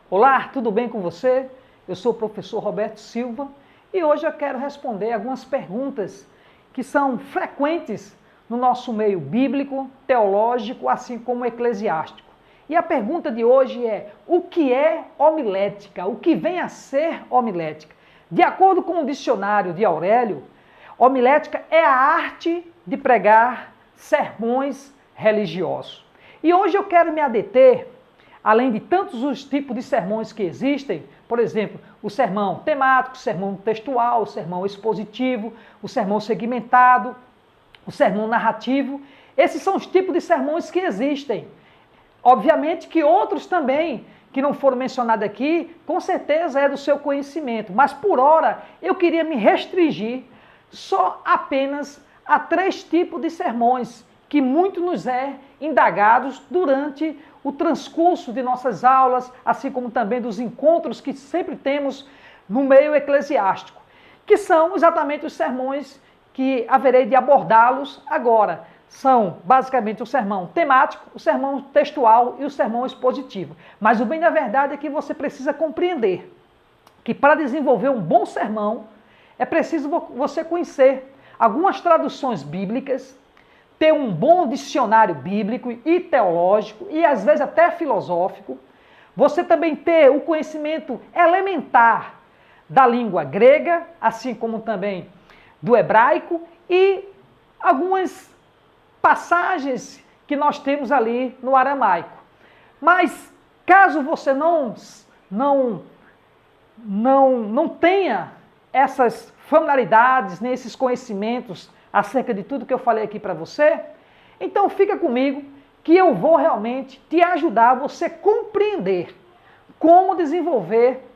Olá, tudo bem com você? Eu sou o professor Roberto Silva e hoje eu quero responder algumas perguntas que são frequentes no nosso meio bíblico, teológico, assim como eclesiástico. E a pergunta de hoje é: o que é homilética? O que vem a ser homilética? De acordo com o dicionário de Aurélio, homilética é a arte de pregar sermões religiosos. E hoje eu quero me adeter, além de tantos os tipos de sermões que existem, por exemplo, o sermão temático, o sermão textual, o sermão expositivo, o sermão segmentado, o sermão narrativo. Esses são os tipos de sermões que existem. Obviamente que outros também, que não foram mencionados aqui, com certeza é do seu conhecimento, mas por hora eu queria me restringir só apenas a 3 tipos de sermões que muito nos é indagados durante o transcurso de nossas aulas, assim como também dos encontros que sempre temos no meio eclesiástico, que são exatamente os sermões que haverei de abordá-los agora. São basicamente o sermão temático, o sermão textual e o sermão expositivo. Mas o bem da verdade é que você precisa compreender que para desenvolver um bom sermão é preciso você conhecer algumas traduções bíblicas, ter um bom dicionário bíblico e teológico e às vezes até filosófico. Você também ter o conhecimento elementar da língua grega, assim como também do hebraico e algumas passagens que nós temos ali no aramaico. Mas caso você não tenha essas familiaridades, nem esses conhecimentos acerca de tudo que eu falei aqui para você, então fica comigo que eu vou realmente te ajudar a você compreender como desenvolver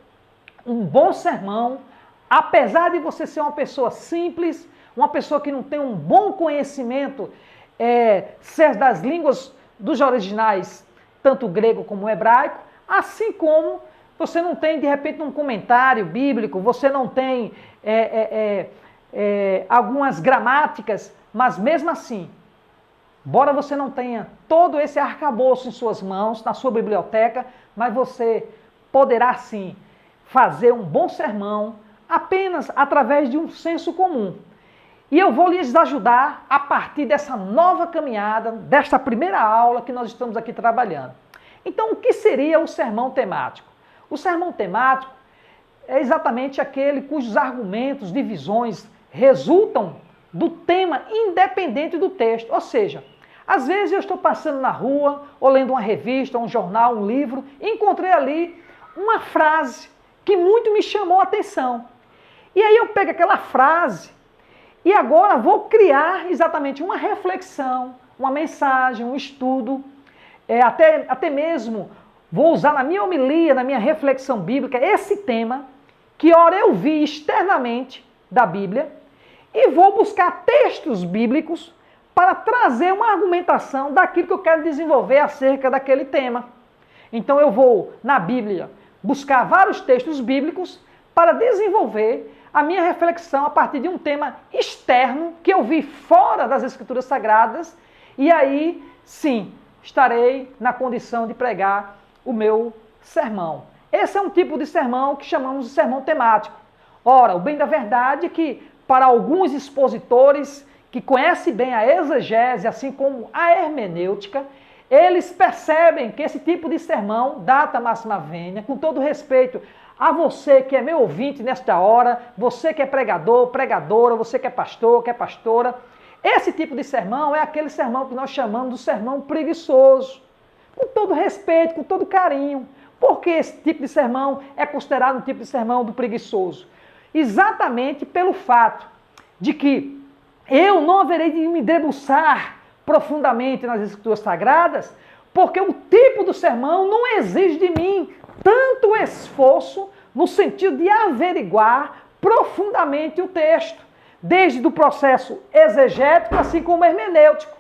um bom sermão, apesar de você ser uma pessoa simples, uma pessoa que não tem um bom conhecimento ser das línguas dos originais, tanto o grego como o hebraico, assim como você não tem, de repente, um comentário bíblico, você não tem algumas gramáticas, mas mesmo assim, embora você não tenha todo esse arcabouço em suas mãos, na sua biblioteca, mas você poderá sim fazer um bom sermão apenas através de um senso comum. E eu vou lhes ajudar a partir dessa nova caminhada, desta primeira aula que nós estamos aqui trabalhando. Então, o que seria o sermão temático? O sermão temático é exatamente aquele cujos argumentos, divisões, resultam do tema independente do texto. Ou seja, às vezes eu estou passando na rua, ou lendo uma revista, um jornal, um livro, e encontrei ali uma frase que muito me chamou a atenção. E aí eu pego aquela frase e agora vou criar exatamente uma reflexão, uma mensagem, um estudo, até mesmo vou usar na minha homilia, na minha reflexão bíblica, esse tema que ora eu vi externamente da Bíblia e vou buscar textos bíblicos para trazer uma argumentação daquilo que eu quero desenvolver acerca daquele tema. Então eu vou, na Bíblia, buscar vários textos bíblicos para desenvolver a minha reflexão a partir de um tema externo que eu vi fora das Escrituras Sagradas e aí, sim, estarei na condição de pregar o meu sermão. Esse é um tipo de sermão que chamamos de sermão temático. Ora, o bem da verdade é que para alguns expositores que conhecem bem a exegese, assim como a hermenêutica, eles percebem que esse tipo de sermão, data máxima vênia, com todo respeito a você que é meu ouvinte nesta hora, você que é pregador, pregadora, você que é pastor, que é pastora, esse tipo de sermão é aquele sermão que nós chamamos de sermão preguiçoso. Com todo respeito, com todo carinho. Por que esse tipo de sermão é considerado um tipo de sermão do preguiçoso? Exatamente pelo fato de que eu não haverei de me debruçar profundamente nas Escrituras Sagradas, porque o tipo do sermão não exige de mim tanto esforço no sentido de averiguar profundamente o texto, desde o processo exegético, assim como hermenêutico.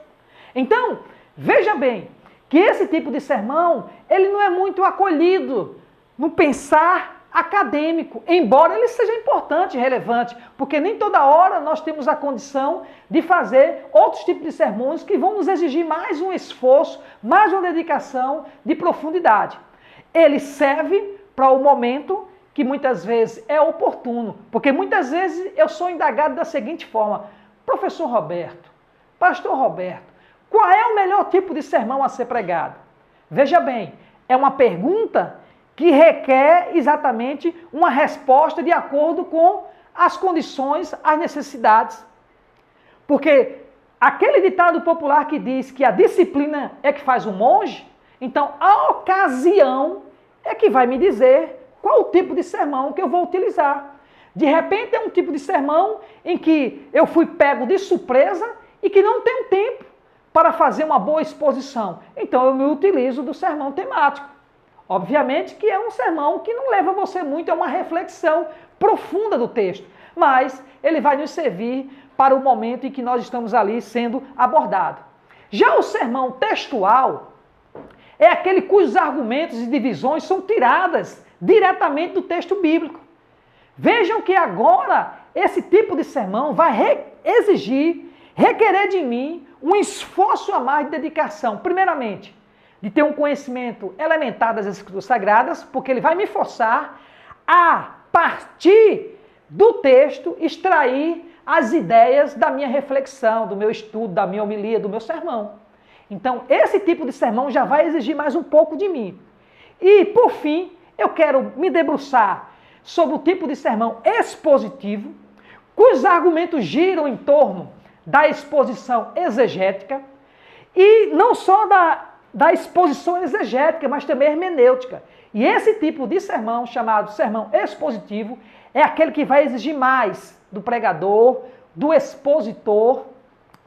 Então, veja bem, que esse tipo de sermão, ele não é muito acolhido no pensar acadêmico, embora ele seja importante e relevante, porque nem toda hora nós temos a condição de fazer outros tipos de sermões que vão nos exigir mais um esforço, mais uma dedicação de profundidade. Ele serve para o momento que muitas vezes é oportuno. Porque muitas vezes eu sou indagado da seguinte forma: professor Roberto, pastor Roberto, qual é o melhor tipo de sermão a ser pregado? Veja bem, é uma pergunta que requer exatamente uma resposta de acordo com as condições, as necessidades. Porque aquele ditado popular que diz que a disciplina é que faz o monge, então a ocasião é que vai me dizer qual o tipo de sermão que eu vou utilizar. De repente é um tipo de sermão em que eu fui pego de surpresa e que não tenho tempo para fazer uma boa exposição. Então eu me utilizo do sermão temático. Obviamente que é um sermão que não leva você muito a uma reflexão profunda do texto, mas ele vai nos servir para o momento em que nós estamos ali sendo abordados. Já o sermão textual é aquele cujos argumentos e divisões são tiradas diretamente do texto bíblico. Vejam que agora esse tipo de sermão vai requerer de mim um esforço a mais de dedicação. Primeiramente, de ter um conhecimento elementar das Escrituras Sagradas, porque ele vai me forçar a partir do texto extrair as ideias da minha reflexão, do meu estudo, da minha homilia, do meu sermão. Então, esse tipo de sermão já vai exigir mais um pouco de mim. E, por fim, eu quero me debruçar sobre o tipo de sermão expositivo, cujos argumentos giram em torno da exposição exegética, e não só da exposição exegética, mas também hermenêutica. E esse tipo de sermão, chamado sermão expositivo, é aquele que vai exigir mais do pregador, do expositor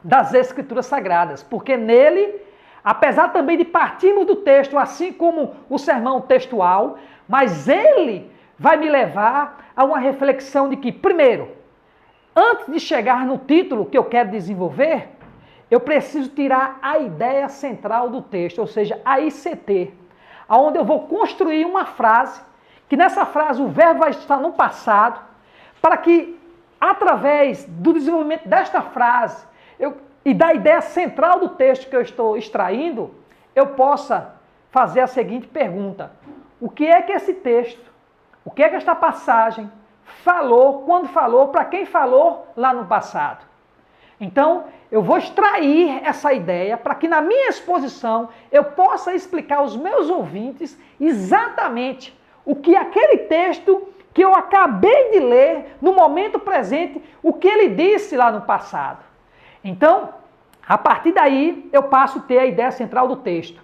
das Escrituras Sagradas, porque nele, apesar também de partirmos do texto, assim como o sermão textual, mas ele vai me levar a uma reflexão de que, primeiro, antes de chegar no título que eu quero desenvolver, eu preciso tirar a ideia central do texto, ou seja, a ICT, onde eu vou construir uma frase, que nessa frase o verbo vai estar no passado, para que, através do desenvolvimento desta frase e da ideia central do texto que eu estou extraindo, eu possa fazer a seguinte pergunta: o que é que esse texto, o que é que esta passagem falou, quando falou, para quem falou lá no passado? Então, eu vou extrair essa ideia para que na minha exposição eu possa explicar aos meus ouvintes exatamente o que aquele texto que eu acabei de ler no momento presente, o que ele disse lá no passado. Então, a partir daí, eu passo a ter a ideia central do texto.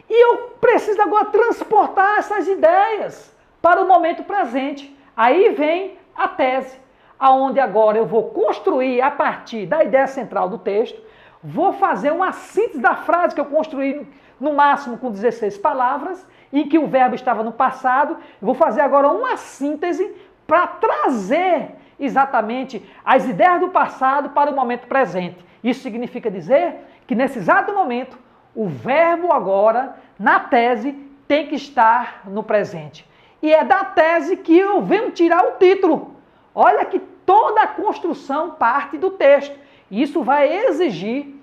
E eu preciso agora transportar essas ideias para o momento presente. Aí vem a tese, aonde agora eu vou construir a partir da ideia central do texto, vou fazer uma síntese da frase que eu construí no máximo com 16 palavras, em que o verbo estava no passado, vou fazer agora uma síntese para trazer exatamente as ideias do passado para o momento presente. Isso significa dizer que nesse exato momento, o verbo agora, na tese, tem que estar no presente. E é da tese que eu venho tirar o título. Olha que toda a construção parte do texto. E isso vai exigir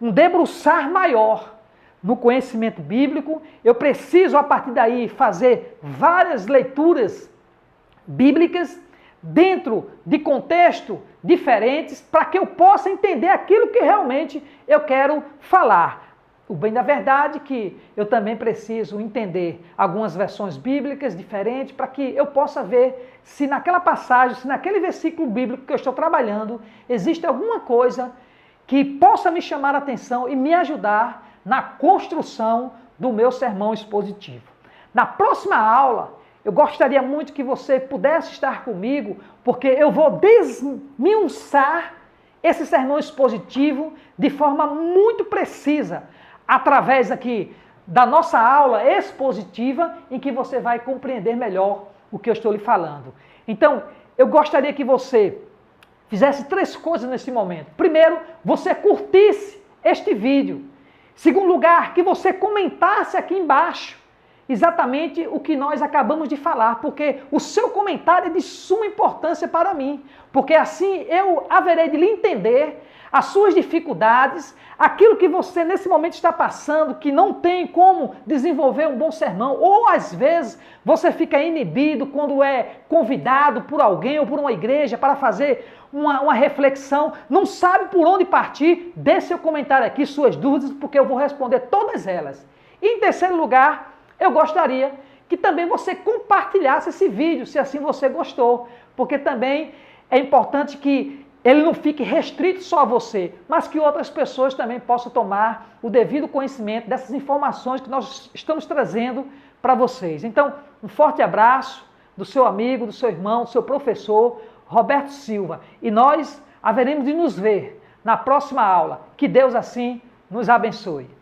um debruçar maior no conhecimento bíblico. Eu preciso, a partir daí, fazer várias leituras bíblicas dentro de contextos diferentes para que eu possa entender aquilo que realmente eu quero falar. O bem da verdade é que eu também preciso entender algumas versões bíblicas diferentes para que eu possa ver se naquela passagem, se naquele versículo bíblico que eu estou trabalhando, existe alguma coisa que possa me chamar a atenção e me ajudar na construção do meu sermão expositivo. Na próxima aula, eu gostaria muito que você pudesse estar comigo, porque eu vou desmiuçar esse sermão expositivo de forma muito precisa, através aqui da nossa aula expositiva, em que você vai compreender melhor o que eu estou lhe falando. Então, eu gostaria que você fizesse 3 coisas nesse momento. Primeiro, você curtisse este vídeo. Segundo lugar, que você comentasse aqui embaixo exatamente o que nós acabamos de falar, porque o seu comentário é de suma importância para mim, porque assim eu haverei de lhe entender, as suas dificuldades, aquilo que você nesse momento está passando, que não tem como desenvolver um bom sermão, ou às vezes você fica inibido quando é convidado por alguém ou por uma igreja para fazer uma reflexão, não sabe por onde partir, dê seu comentário aqui, suas dúvidas, porque eu vou responder todas elas. E em terceiro lugar, eu gostaria que também você compartilhasse esse vídeo, se assim você gostou, porque também é importante que ele não fique restrito só a você, mas que outras pessoas também possam tomar o devido conhecimento dessas informações que nós estamos trazendo para vocês. Então, um forte abraço do seu amigo, do seu irmão, do seu professor, Roberto Silva. E nós haveremos de nos ver na próxima aula. Que Deus assim nos abençoe.